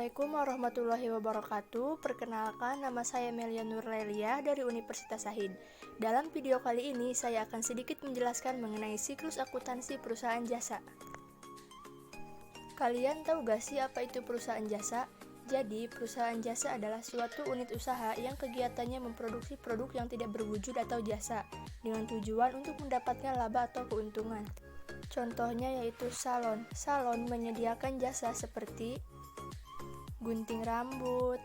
Assalamualaikum warahmatullahi wabarakatuh. Perkenalkan, nama saya Melia Nurlelia dari Universitas Sahid. Dalam video kali ini, saya akan sedikit menjelaskan mengenai siklus akuntansi perusahaan jasa. Kalian tahu gak sih apa itu perusahaan jasa? Jadi, perusahaan jasa adalah suatu unit usaha yang kegiatannya memproduksi produk yang tidak berwujud atau jasa, dengan tujuan untuk mendapatkan laba atau keuntungan. Contohnya yaitu salon. Salon menyediakan jasa seperti gunting rambut,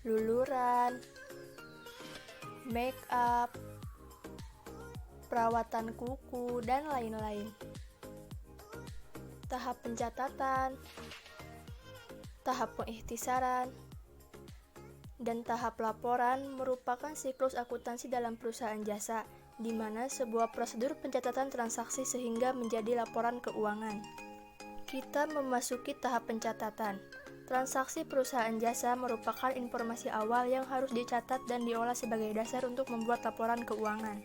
luluran, make up, perawatan kuku, dan lain-lain. Tahap pencatatan, tahap pengikhtisaran, dan tahap laporan merupakan siklus akuntansi dalam perusahaan jasa, di mana sebuah prosedur pencatatan transaksi sehingga menjadi laporan keuangan. Kita memasuki tahap pencatatan. Transaksi perusahaan jasa merupakan informasi awal yang harus dicatat dan diolah sebagai dasar untuk membuat laporan keuangan.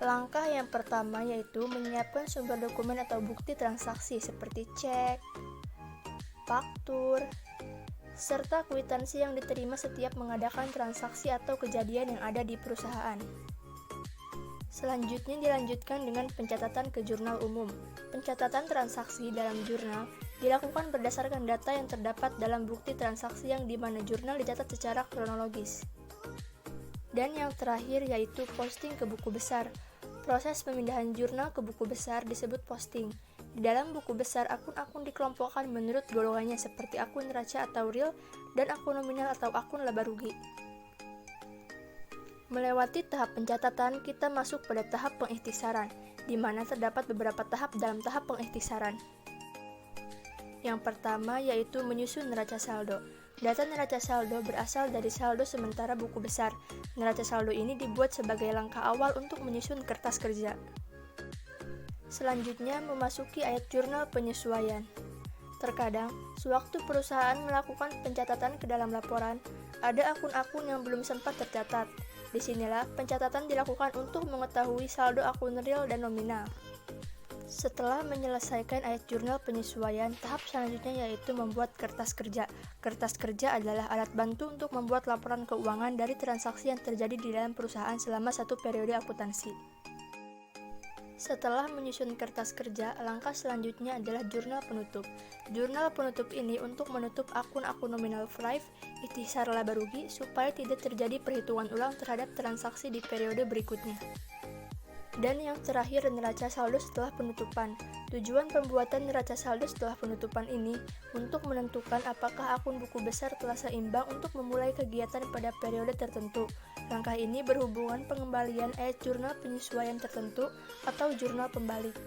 Langkah yang pertama yaitu menyiapkan sumber dokumen atau bukti transaksi seperti cek, faktur, serta kwitansi yang diterima setiap mengadakan transaksi atau kejadian yang ada di perusahaan. Selanjutnya dilanjutkan dengan pencatatan ke jurnal umum. Pencatatan transaksi dalam jurnal dilakukan berdasarkan data yang terdapat dalam bukti transaksi yang dimana jurnal dicatat secara kronologis. Dan yang terakhir yaitu posting ke buku besar. Proses pemindahan jurnal ke buku besar disebut posting. Di dalam buku besar, akun-akun dikelompokkan menurut golongannya seperti akun neraca atau real dan akun nominal atau akun laba rugi. Melewati tahap pencatatan, kita masuk pada tahap pengikhtisaran, di mana terdapat beberapa tahap dalam tahap pengikhtisaran. Yang pertama yaitu menyusun neraca saldo. Data neraca saldo berasal dari saldo sementara buku besar. Neraca saldo ini dibuat sebagai langkah awal untuk menyusun kertas kerja. Selanjutnya memasuki ayat jurnal penyesuaian. Terkadang, sewaktu perusahaan melakukan pencatatan ke dalam laporan, ada akun-akun yang belum sempat tercatat. Disinilah pencatatan dilakukan untuk mengetahui saldo akun real dan nominal. Setelah menyelesaikan ayat jurnal penyesuaian, tahap selanjutnya yaitu membuat kertas kerja. Kertas kerja adalah alat bantu untuk membuat laporan keuangan dari transaksi yang terjadi di dalam perusahaan selama satu periode akuntansi. Setelah menyusun kertas kerja, langkah selanjutnya adalah jurnal penutup. Jurnal penutup ini untuk menutup akun-akun nominal FRIV, ikhtisar laba rugi, supaya tidak terjadi perhitungan ulang terhadap transaksi di periode berikutnya. Dan yang terakhir, neraca saldo setelah penutupan. Tujuan pembuatan neraca saldo setelah penutupan ini untuk menentukan apakah akun buku besar telah seimbang untuk memulai kegiatan pada periode tertentu. Langkah ini berhubungan pengembalian ayat jurnal penyesuaian tertentu atau jurnal pembalik.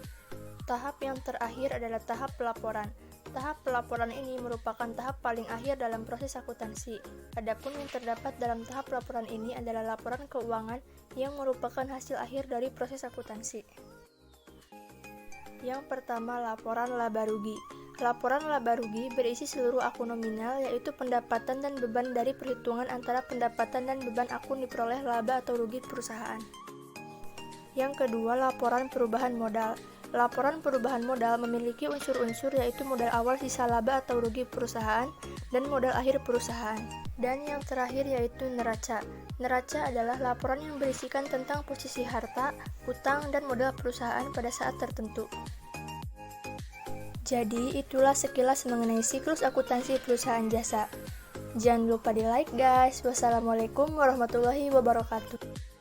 Tahap yang terakhir adalah tahap pelaporan. Tahap pelaporan ini merupakan tahap paling akhir dalam proses akuntansi. Adapun yang terdapat dalam tahap laporan ini adalah laporan keuangan yang merupakan hasil akhir dari proses akuntansi. Yang pertama, laporan laba rugi. Laporan laba rugi berisi seluruh akun nominal, yaitu pendapatan dan beban dari perhitungan antara pendapatan dan beban akun diperoleh laba atau rugi perusahaan. Yang kedua, laporan perubahan modal. Laporan perubahan modal memiliki unsur-unsur yaitu modal awal sisa laba atau rugi perusahaan dan modal akhir perusahaan. Dan yang terakhir yaitu neraca. Neraca adalah laporan yang berisikan tentang posisi harta, utang, dan modal perusahaan pada saat tertentu. Jadi, itulah sekilas mengenai siklus akuntansi perusahaan jasa. Jangan lupa di like guys. Wassalamualaikum warahmatullahi wabarakatuh.